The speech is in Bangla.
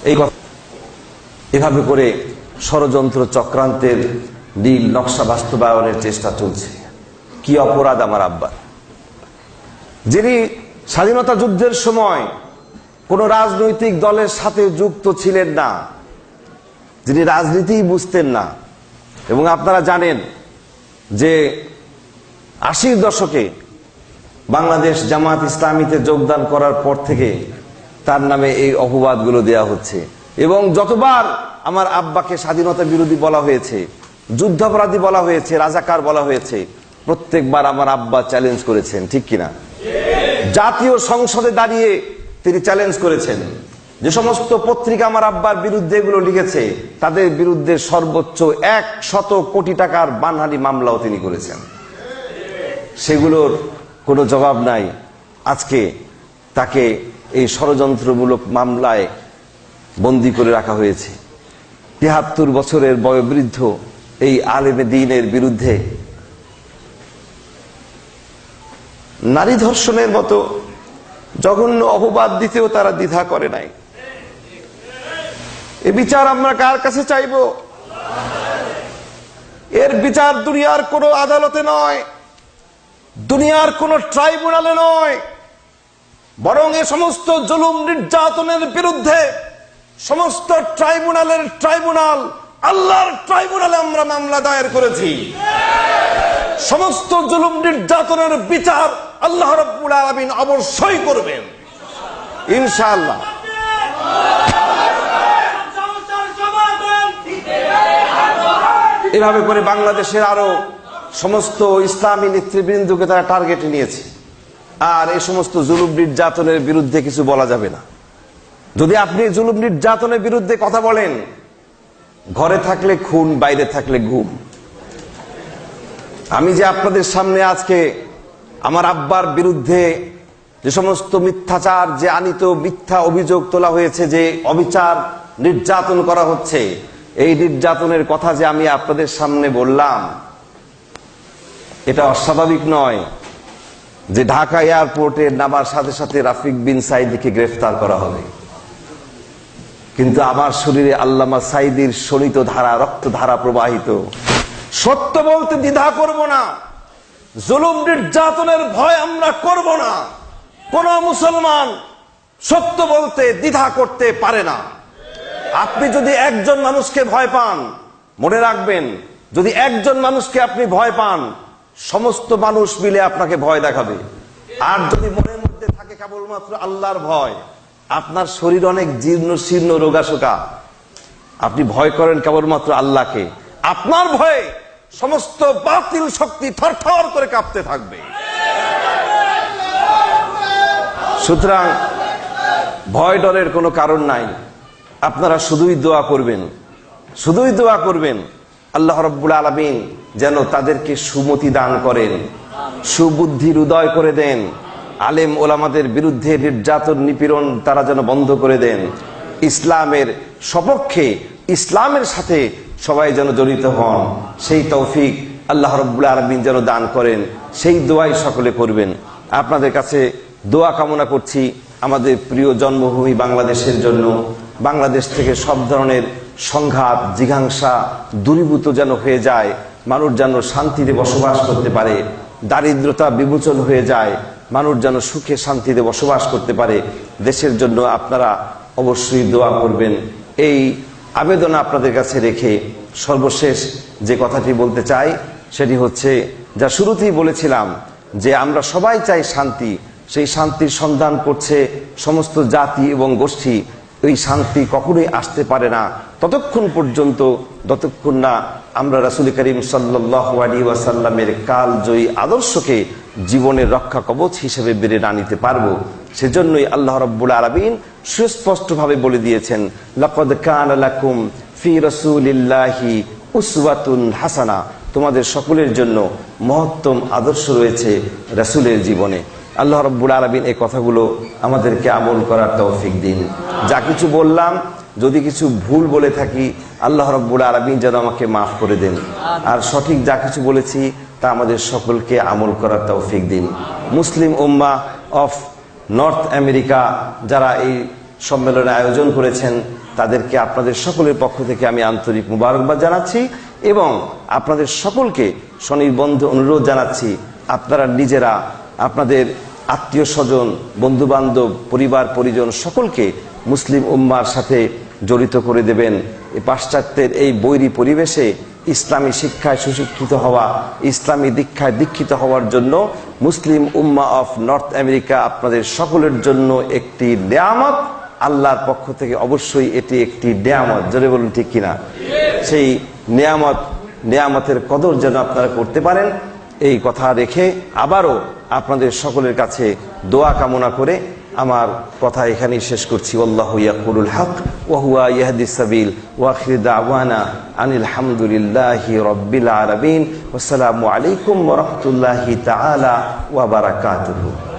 এই কথা এভাবে করে ষড়যন্ত্র চক্রান্তের নীল নকশা বাস্তবায়নের চেষ্টা চলছে। কি অপরাধ আমার আব্বা, যিনি স্বাধীনতা যুদ্ধের সময় কোন রাজনৈতিক দলের সাথে যুক্ত ছিলেন না, যিনি রাজনীতি বুঝতেন না। এবং আপনারা জানেন যে 80-র দশকে বাংলাদেশ জামাত ইসলামীতে যোগদান করার পর থেকে তার নামে এই অপবাদগুলো দেয়া হচ্ছে। এবং যতবার আমার আব্বাকে স্বাধীনতা বিরোধী বলা হয়েছে, যুদ্ধাপরাধী বলা হয়েছে, রাজাকার বলা হয়েছে, প্রত্যেকবার আমার আব্বা চ্যালেঞ্জ করেছেন, ঠিক কিনা? জাতীয় সংসদে দাঁড়িয়ে তিনি চ্যালেঞ্জ করেছেন। যে সমস্ত পত্রিকা আমার আব্বার বিরুদ্ধে এগুলো লিখেছে, তাদের বিরুদ্ধে সর্বোচ্চ 100 কোটি টাকার মানহানি মামলাও তিনি করেছেন। সেগুলোর কোনো জবাব নাই। আজকে তাকে এই ষড়যন্ত্রমূলক মামলায় বন্দী করে রাখা হয়েছে। 73 বছরের বয়োবৃদ্ধ এই আলেমে দ্বীনের বিরুদ্ধে নারী ধর্ষণের মতো জঘন্য অপবাদ দিতেও তারা দ্বিধা করে নাই। এ বিচার আমরা কার কাছে চাইব? এর বিচার দুনিয়ার কোন আদালতে নয়, দুনিয়ার কোন ট্রাইব্যুনালে নয়, বরং এ সমস্ত জুলুম নির্যাতনের বিরুদ্ধে সমস্ত ট্রাইব্যুনাল আল্লাহর ট্রাইব্যুনালে আমরা মামলা দায়ের করেছি। সমস্ত জুলুম নির্যাতনের বিচার আল্লাহ রাব্বুল আলামিন অবশ্যই করবেন ইনশাআল্লাহ। এভাবে করে বাংলাদেশের আরো সমস্ত ইসলামী নেতৃবৃন্দকে তারা টার্গেটে নিয়েছে। আর এই সমস্ত জুলুম নির্যাতনের বিরুদ্ধে কিছু বলা যাবে না। যদি আপনি জুলুম নির্যাতনের বিরুদ্ধে কথা বলেন, ঘরে থাকলে খুন, বাইরে থাকলে গুম। আমি যে আপনাদের সামনে আজকে আমার আব্বার বিরুদ্ধে যে সমস্ত মিথ্যাচার, যে আনিত মিথ্যা অভিযোগ তোলা হয়েছে, যে অবিচার নির্যাতন করা হচ্ছে, এই নির্যাতনের কথা যে আমি আপনাদের সামনে বললাম, এটা অস্বাভাবিক নয় যে ঢাকা এয়ারপোর্টে নামার সাথে সাথে রাফিক বিন সাইদিকে গ্রেফতার করা হবে। কিন্তু আমার শরীরে আল্লামা সাইদির শোণিত ধারা, রক্ত ধারা প্রবাহিত। সত্য বলতে দ্বিধা করব না, জুলুম নির্যাতনের ভয় আমরা করব না। কোন মুসলমান সত্য বলতে দ্বিধা করতে পারে না। আপনি যদি একজন মানুষকে ভয় পান, মনে রাখবেন, যদি একজন মানুষকে আপনি ভয় পান, সমস্ত মানুষ মিলে আপনাকে ভয় দেখাবে। আর যদি মনের মধ্যে থাকে কেবলমাত্র আল্লাহর ভয়, আপনার শরীর অনেক জীর্ণ শীর্ণ রোগাশোকা, আপনি ভয় করেন কেবলমাত্র আল্লাহকে, আপনার ভয়ে সমস্ত বাতিল শক্তি থরথর করে কাঁপতে থাকবে। সুতরাং ভয় ডরের কোনো কারণ নাই। আপনারা শুধুই দোয়া করবেন, শুধুই দোয়া করবেন আল্লাহ রাব্বুল আলামিন যেন তাদেরকে সুমতি দান করেন, সুবুদ্ধির উদয় করে দেন। আলেম ওলামাদের বিরুদ্ধে নির্যাতন নিপীড়ন তারা যেন বন্ধ করে দেন। ইসলামের সপক্ষে, ইসলামের সাথে সবাই যেন জড়িত হন, সেই তৌফিক আল্লাহ রাব্বুল আলামিন যেন দান করেন, সেই দোয়াই সকলে করবেন। আপনাদের কাছে দোয়া কামনা করছি আমাদের প্রিয় জন্মভূমি বাংলাদেশের জন্য। বাংলাদেশ থেকে সব ধরনের সংঘাত, জিঘাংসা দূরীভূত যেন হয়ে যায়, মানুষ যেন শান্তিতে বসবাস করতে পারে, দারিদ্রতা বিমোচন হয়ে যায়, মানুষ যেন সুখে শান্তিতে বসবাস করতে পারে। দেশের জন্য আপনারা অবশ্যই দোয়া করবেন, এই আবেদন আপনাদের কাছে রেখে সর্বশেষ যে কথাটি বলতে চাই সেটি হচ্ছে, যা শুরুতেই বলেছিলাম যে আমরা সবাই চাই শান্তি, সেই শান্তির সন্ধান করছে সমস্ত জাতি এবং গোষ্ঠী। এই শান্তি কখনোই আসতে পারে না ততক্ষণ পর্যন্ত, যতক্ষণ না আমরা রাসূল করিম সাল্লাল্লাহু আলাইহি ওয়াসাল্লামের কালজয়ী আদর্শকে জীবনের রক্ষা কবচ হিসেবে বেড়ে না নিতে পারবো। সেজন্যই আল্লাহ রাব্বুল আলামিন সুস্পষ্টভাবে বলে দিয়েছেন, লাকাদ কানা লাকুম ফি রাসূলিল্লাহি উসওয়াতুন হাসানা, তোমাদের সকলের জন্য মহত্তম আদর্শ রয়েছে রাসূলের জীবনে। আল্লাহ রাব্বুল আলামিন এই কথাগুলো আমাদেরকে আমল করার তৌফিক দিন। যা কিছু বললাম, যদি কিছু ভুল বলে থাকি, আল্লাহ রাব্বুল আলামিন যেন আমাকে মাফ করে দেন। আর সঠিক যা কিছু বলেছি তা আমাদের সকলকে আমল করার তৌফিক দিন। মুসলিম উম্মাহ অফ নর্থ আমেরিকা যারা এই সম্মেলনে আয়োজন করেছেন, তাদেরকে আপনাদের সকলের পক্ষ থেকে আমি আন্তরিক মুবারকবাদ জানাচ্ছি এবং আপনাদের সকলকে স্বনির্বন্ধ অনুরোধ জানাচ্ছি, আপনারা নিজেরা আপনাদের আত্মীয় স্বজন, বন্ধু বান্ধব, পরিবার পরিজন সকলকে মুসলিম উম্মার সাথে জড়িত করে দেবেন। এই পাশ্চাত্যের এই বৈরী পরিবেশে ইসলামী শিক্ষায় সুশিক্ষিত হওয়া, ইসলামী দীক্ষায় দীক্ষিত হওয়ার জন্য মুসলিম উম্মা অফ নর্থ আমেরিকা আপনাদের সকলের জন্য একটি নেয়ামত। আল্লাহর পক্ষ থেকে অবশ্যই এটি একটি নেয়ামত, জোরে বলুন ঠিক কিনা? সেই নেয়ামতের কদর যেন আপনারা করতে পারেন, এই কথা রেখে আবারও আপনাদের সকলের কাছে দোয়া কামনা করে আমার কথা এখানেই শেষ করছি। আল্লাহু ইয়াকুলুল হক ওয়া হুয়া ইয়াহদিস সাবিল ওয়া আখিরু দাওয়ানা আনিল হামদুলিল্লাহি রাব্বিল আলামিন। আসসালামু আলাইকুম ওয়া রাহমাতুল্লাহি তাআলা ওয়া বারাকাতুহু।